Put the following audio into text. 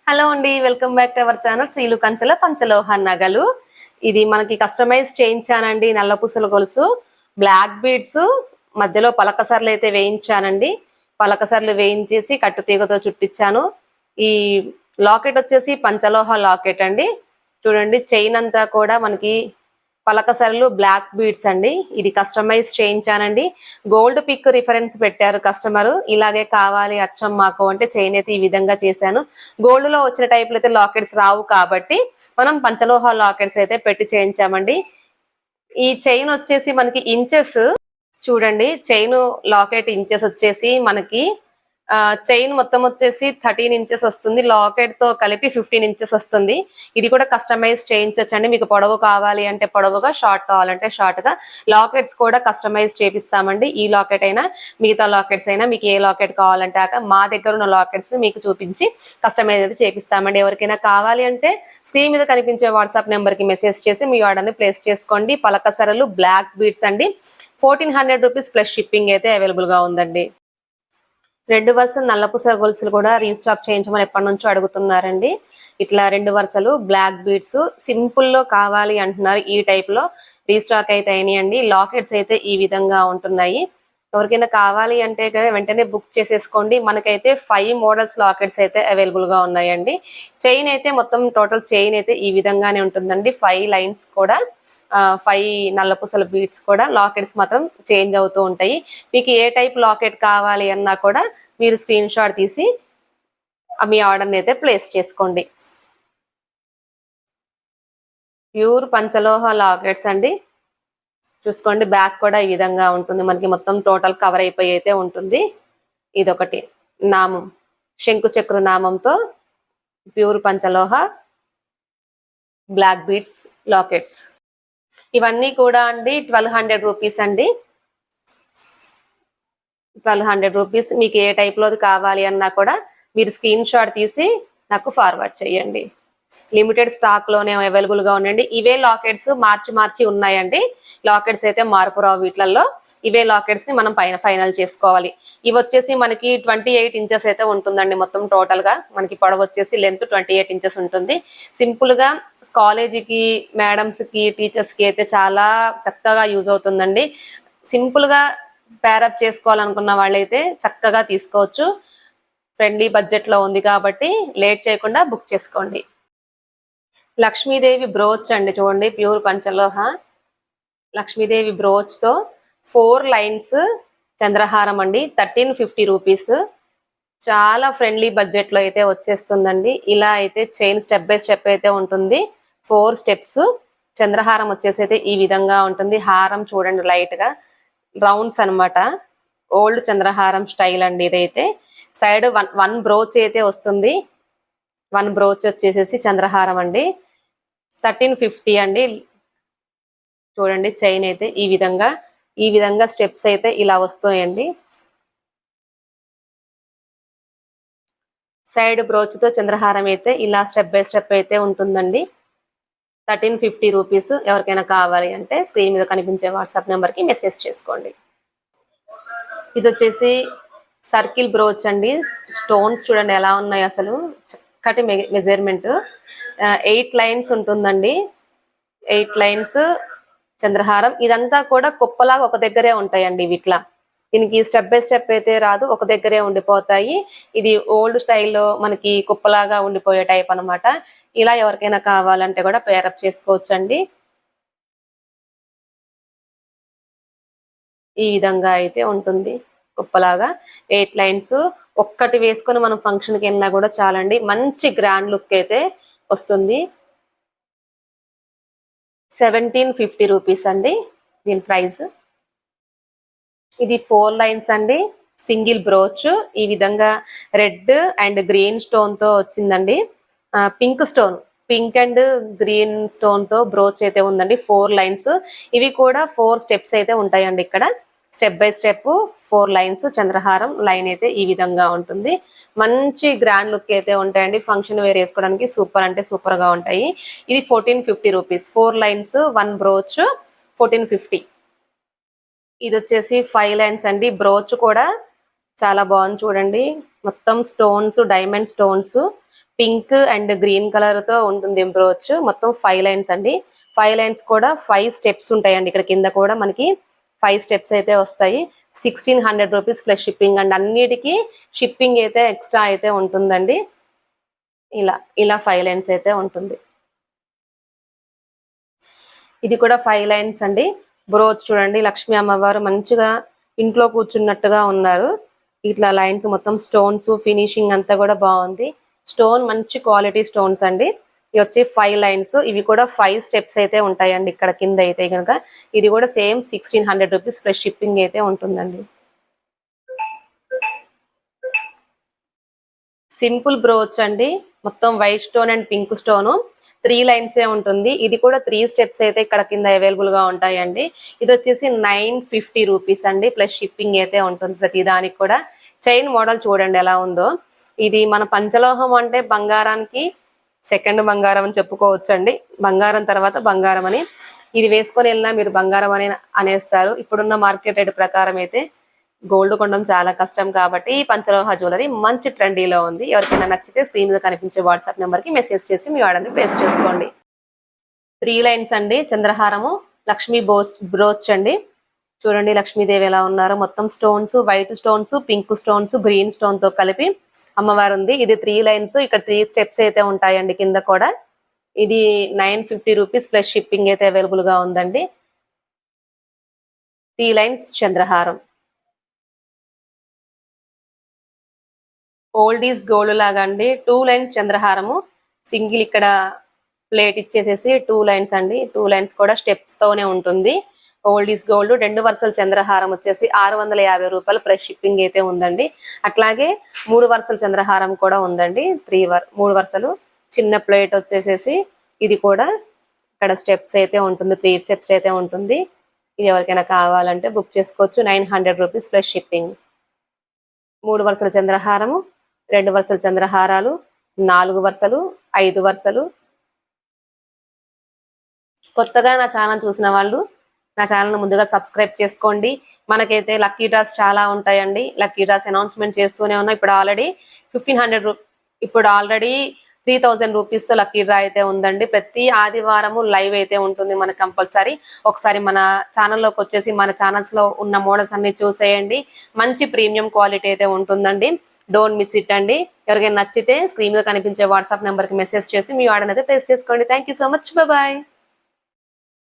Hello అండి, welcome back to our channel శ్రీలు కంచెల పంచలోహ నగలు. ఇది మనకి కస్టమైజ్ చేయించానండి. నల్ల పూసల గొలుసు, బ్లాక్ బీడ్స్, మధ్యలో పలకసర్లు అయితే వేయించానండి. పలకసర్లు వేయించేసి కట్టుతీగతో చుట్టించాను. ఈ లాకెట్ వచ్చేసి పంచలోహ లాకెట్ అండి. చూడండి, చైన్ అంతా కూడా మనకి పలకసర్లు, బ్లాక్ బీడ్స్ అండి. ఇది కస్టమైజ్ చేయించానండి. గోల్డ్ పిక్ రిఫరెన్స్ పెట్టారు కస్టమర్. ఇలాగే కావాలి అచ్చం మాకు అంటే చైన్ అయితే ఈ విధంగా చేశాను. గోల్డ్ లో వచ్చిన టైపులు అయితే లాకెట్స్ రావు కాబట్టి మనం పంచలోహ లాకెట్స్ అయితే పెట్టి చేయించామండి. ఈ చైన్ వచ్చేసి మనకి ఇంచెస్ చూడండి, చైన్ లాకెట్ ఇంచెస్ వచ్చేసి మనకి చైన్ మొత్తం వచ్చేసి 13 ఇంచెస్ వస్తుంది. లాకెట్ తో కలిపి 15 ఇంచెస్ వస్తుంది. ఇది కూడా కస్టమైజ్ చేయించొచ్చండి. మీకు పొడవు కావాలి అంటే పొడవుగా, షార్ట్ కావాలంటే షార్ట్ గా. లాకెట్స్ కూడా కస్టమైజ్ చేపిస్తామండి. ఈ లాకెట్ అయినా మిగతా లాకెట్స్ అయినా మీకు ఏ లాకెట్ కావాలంటే మా దగ్గర ఉన్న లాకెట్స్ మీకు చూపించి కస్టమైజ్ అయితే చేపిస్తామండి. ఎవరికైనా కావాలి అంటే స్క్రీన్ మీద కనిపించే వాట్సాప్ నెంబర్ కి మెసేజ్ చేసి మీ ఆర్డర్ ని ప్లేస్ చేసుకోండి. పలకసరలు, బ్లాక్ బీడ్స్ అండి. 1400 రూపీస్ ప్లస్ షిప్పింగ్ అయితే అవైలబుల్ గా ఉందండి. 2 వరుసలు నల్ల పూసల గొలుసులు కూడా రీస్టాక్ చేయించమని ఎప్పటి నుంచో అడుగుతున్నారండి. ఇట్లా 2 వరుసలు బ్లాక్ బీడ్స్ సింపుల్ లో కావాలి అంటున్నారు. ఈ టైప్ లో రీస్టాక్ అయితే అయినాయండి. లాకెట్స్ అయితే ఈ విధంగా ఉంటున్నాయి. ఎవరికైనా కావాలి అంటే వెంటనే బుక్ చేసేసుకోండి. మనకైతే 5 మోడల్స్ లాకెట్స్ అయితే అవైలబుల్ గా ఉన్నాయండి. చైన్ అయితే మొత్తం టోటల్ చైన్ అయితే ఈ విధంగానే ఉంటుందండి. 5 లైన్స్ కూడా 5 నల్ల పూసల బీడ్స్ కూడా. లాకెట్స్ మాత్రం చేంజ్ అవుతూ ఉంటాయి. మీకు ఏ టైప్ లాకెట్ కావాలి అన్నా కూడా మీరు స్క్రీన్ షాట్ తీసి మీ ఆర్డర్ని అయితే ప్లేస్ చేసుకోండి. ప్యూర్ పంచలోహ లాకెట్స్ అండి. చూసుకోండి, బ్యాక్ కూడా ఈ విధంగా ఉంటుంది. మనకి మొత్తం టోటల్ కవర్ అయిపోయి అయితే ఉంటుంది. ఇదొకటి నామం, శంకు చక్ర నామంతో ప్యూర్ పంచలోహ బ్లాక్ బీడ్స్ లాకెట్స్. ఇవన్నీ కూడా అండి 1200 రూపీస్ అండి. 1200 రూపీస్. మీకు ఏ టైప్ లోది కావాలి అన్నా కూడా మీరు స్క్రీన్ షాట్ తీసి నాకు ఫార్వర్డ్ చేయండి. లిమిటెడ్ స్టాక్ లోనే అవైలబుల్ గా ఉండండి. ఇవే లాకెట్స్ మార్చి ఉన్నాయండి. లాకెట్స్ అయితే మార్పు రావు వీటిలలో. ఇవే లాకెట్స్ ని మనం ఫైనల్ చేసుకోవాలి. ఇవి వచ్చేసి మనకి 28 ఇంచెస్ అయితే ఉంటుందండి. మొత్తం టోటల్ గా మనకి పొడవు వచ్చేసి లెంత్ 28 ఇంచెస్ ఉంటుంది. సింపుల్ గా కాలేజీకి, మేడమ్స్ కి, టీచర్స్ కి అయితే చాలా చక్కగా యూజ్ అవుతుందండి. సింపుల్ గా పేరప్ చేసుకోవాలనుకున్న వాళ్ళైతే చక్కగా తీసుకోవచ్చు. ఫ్రెండ్లీ బడ్జెట్ లో ఉంది కాబట్టి లేట్ చేయకుండా బుక్ చేసుకోండి. లక్ష్మీదేవి బ్రోచ్ అండి. చూడండి, ప్యూర్ పంచలోహ లక్ష్మీదేవి బ్రోచ్ తో 4 లైన్స్ చంద్రహారం అండి. 1350 రూపీస్. చాలా ఫ్రెండ్లీ బడ్జెట్ లో అయితే వచ్చేస్తుందండి. ఇలా అయితే చైన్ స్టెప్ బై స్టెప్ అయితే ఉంటుంది. 4 స్టెప్స్. చంద్రహారం వచ్చేసి అయితే ఈ విధంగా ఉంటుంది. హారం చూడండి, లైట్ గా రౌండ్స్ అనమాట. ఓల్డ్ చంద్రహారం స్టైల్ అండి ఇదైతే. సైడ్ వన్ బ్రోచ్ అయితే వస్తుంది. 1 బ్రోచ్ వచ్చేసేసి చంద్రహారం అండి. 1350 అండి. చూడండి, చైన్ అయితే ఈ విధంగా స్టెప్స్ అయితే ఇలా వస్తాయండి. సైడ్ బ్రోచ్ తో చంద్రహారం అయితే ఇలా స్టెప్ బై స్టెప్ అయితే ఉంటుందండి. 1350 రూపీస్. ఎవరికైనా కావాలి అంటే స్క్రీన్ మీద కనిపించే వాట్సాప్ నెంబర్ కి మెసేజ్ చేసుకోండి. ఇది వచ్చేసి సర్కిల్ బ్రోచ్ అండి. స్టోన్స్ చూడండి ఎలా ఉన్నాయి అసలు. చక్కటి మెజర్మెంట్. 8 లైన్స్ ఉంటుందండి. 8 లైన్స్ చంద్రహారం. ఇదంతా కూడా కుప్పలాగా ఒక దగ్గరే ఉంటాయండి. వీటిలా దీనికి స్టెప్ బై స్టెప్ అయితే రాదు, ఒక దగ్గరే ఉండిపోతాయి. ఇది ఓల్డ్ స్టైల్లో మనకి కుప్పలాగా ఉండిపోయే టైప్ అనమాట. ఇలా ఎవరికైనా కావాలంటే కూడా పేరప్ చేసుకోవచ్చండి. ఈ విధంగా అయితే ఉంటుంది కుప్పలాగా. 8 లైన్స్. ఒక్కటి వేసుకొని మనం ఫంక్షన్కి వెళ్ళినా కూడా చాలండి. మంచి గ్రాండ్ లుక్ అయితే వస్తుంది. 1750 రూపీస్ అండి దీని ప్రైస్. ఇది 4 లైన్స్ అండి. Single brooch. ఈ విధంగా రెడ్ అండ్ గ్రీన్ స్టోన్ తో వచ్చిందండి. Pink stone, pink and green stone తో బ్రోచ్ అయితే ఉందండి. 4 లైన్స్. ఇవి కూడా 4 స్టెప్స్ అయితే ఉంటాయండి. ఇక్కడ స్టెప్ బై స్టెప్ 4 లైన్స్ చంద్రహారం. లైన్ అయితే ఈ విధంగా ఉంటుంది. మంచి గ్రాండ్ లుక్ అయితే ఉంటాయండి. ఫంక్షన్ వేర్ వేసుకోవడానికి సూపర్ అంటే సూపర్ గా ఉంటాయి. ఇది 1450 రూపీస్. 4 lines 1 brooch 1450. ఇది వచ్చేసి 5 లైన్స్ అండి. బ్రోచ్ కూడా చాలా బాగుంది చూడండి. మొత్తం stones, diamond stones. Pink and green colour తో ఉంటుంది బ్రోచ్. మొత్తం 5 లైన్స్ అండి. 5 లైన్స్ కూడా 5 స్టెప్స్ ఉంటాయండి. ఇక్కడ కింద కూడా మనకి 5 స్టెప్స్ అయితే వస్తాయి. 1600 రూపీస్ ప్లస్ షిప్పింగ్ అండి. అన్నిటికీ షిప్పింగ్ అయితే ఎక్స్ట్రా అయితే ఉంటుందండి. ఇలా ఇలా 5 లైన్స్ అయితే ఉంటుంది. ఇది కూడా 5 లైన్స్ అండి. బ్రోచ్ చూడండి, లక్ష్మీ అమ్మవారు మంచిగా ఇంట్లో కూర్చున్నట్టుగా ఉన్నారు. ఇట్లా లైన్స్ మొత్తం స్టోన్స్ ఫినిషింగ్ అంతా కూడా బాగుంది. స్టోన్ మంచి క్వాలిటీ స్టోన్స్ అండి. ఇవి వచ్చి 5 లైన్స్. ఇవి కూడా 5 స్టెప్స్ అయితే ఉంటాయండి. ఇక్కడ కింద అయితే కనుక ఇది కూడా సేమ్ 1600 రూపీస్ ప్లస్ షిప్పింగ్ అయితే ఉంటుందండి. సింపుల్ బ్రోచ్ అండి. మొత్తం white stone and pink stone 3 లైన్సే ఉంటుంది. ఇది కూడా 3 స్టెప్స్ అయితే ఇక్కడ కింద అవైలబుల్ గా ఉంటాయండి. ఇది వచ్చేసి 950 రూపీస్ అండి. ప్లస్ షిప్పింగ్ అయితే ఉంటుంది ప్రతి దానికి కూడా. చైన్ మోడల్ చూడండి ఎలా ఉందో. ఇది మన పంచలోహం అంటే బంగారానికి సెకండ్ బంగారం అని చెప్పుకోవచ్చండి. బంగారం తర్వాత బంగారం అని. ఇది వేసుకొని వెళ్ళినా మీరు బంగారం అని అనేస్తారు. ఇప్పుడున్న మార్కెట్ రేట్ ప్రకారం అయితే గోల్డ్ కొనడం చాలా కష్టం కాబట్టి ఈ పంచలోహ జ్యువెలరీ మంచి ట్రెండీలో ఉంది. ఎవరికైనా నచ్చితే స్క్రీన్ మీద కనిపించే వాట్సాప్ నెంబర్ కి మెసేజ్ చేసి మీ ఆర్డర్ని ప్లేస్ చేసుకోండి. 3 లైన్స్ అండి. చంద్రహారము లక్ష్మీ బ్రోచ్ అండి. చూడండి లక్ష్మీదేవి ఎలా ఉన్నారో. మొత్తం stones, white stones, pink stones, green stone తో కలిపి అమ్మవారు ఉంది. ఇది 3 లైన్స్. ఇక్కడ 3 స్టెప్స్ అయితే ఉంటాయండి కింద కూడా. ఇది 950 రూపీస్ ప్లస్ షిప్పింగ్ అయితే అవైలబుల్ గా ఉందండి. 3 లైన్స్ చంద్రహారం. ఓల్డ్ ఈజ్ గోల్డ్ లాగా అండి. 2 లైన్స్ చంద్రహారము. సింగిల్ ఇక్కడ ప్లేట్ ఇచ్చేసేసి 2 లైన్స్ అండి. 2 లైన్స్ కూడా స్టెప్స్ తోనే ఉంటుంది. Old is gold. 2 వరుసల చంద్రహారం వచ్చేసి 650 రూపాయలు ప్లస్ షిప్పింగ్ అయితే ఉందండి. అట్లాగే 3 వరుసల చంద్రహారం కూడా ఉందండి. 3 వరుసలు చిన్న ప్లేట్ వచ్చేసేసి ఇది కూడా ఇక్కడ స్టెప్స్ అయితే ఉంటుంది. 3 స్టెప్స్ అయితే ఉంటుంది. ఇది ఎవరికైనా కావాలంటే బుక్ చేసుకోవచ్చు. 900 రూపీస్ ప్లస్ షిప్పింగ్. 3 వరుసల చంద్రహారము, 2 వరుసల చంద్రహారాలు, 4 వరుసలు, 5 వరుసలు. కొత్తగా నా ఛానల్ చూసిన వాళ్ళు నా ఛానల్ ముందుగా సబ్స్క్రైబ్ చేసుకోండి. మనకైతే లక్కీ డ్రాస్ చాలా ఉంటాయండి. లక్కీ డ్రాస్ అనౌన్స్మెంట్ చేస్తూనే ఉన్నా. ఇప్పుడు ఆల్రెడీ 3000 రూపీస్ తో లక్కీ డ్రా అయితే ఉందండి. ప్రతి ఆదివారము లైవ్ అయితే ఉంటుంది మనకు కంపల్సరీ. ఒకసారి మన ఛానల్లోకి వచ్చేసి మన ఛానల్స్ లో ఉన్న మోడల్స్ అన్ని చూసేయండి. మంచి ప్రీమియం క్వాలిటీ అయితే ఉంటుందండి. డోంట్ మిస్ ఇట్ అండి. ఎవరికైనా నచ్చితే స్క్రీన్ మీద కనిపించే వాట్సాప్ నెంబర్ కి మెసేజ్ చేసి మీ ఆర్డర్ అయితే ప్లేస్ చేసుకోండి. Thank you so much. Bye.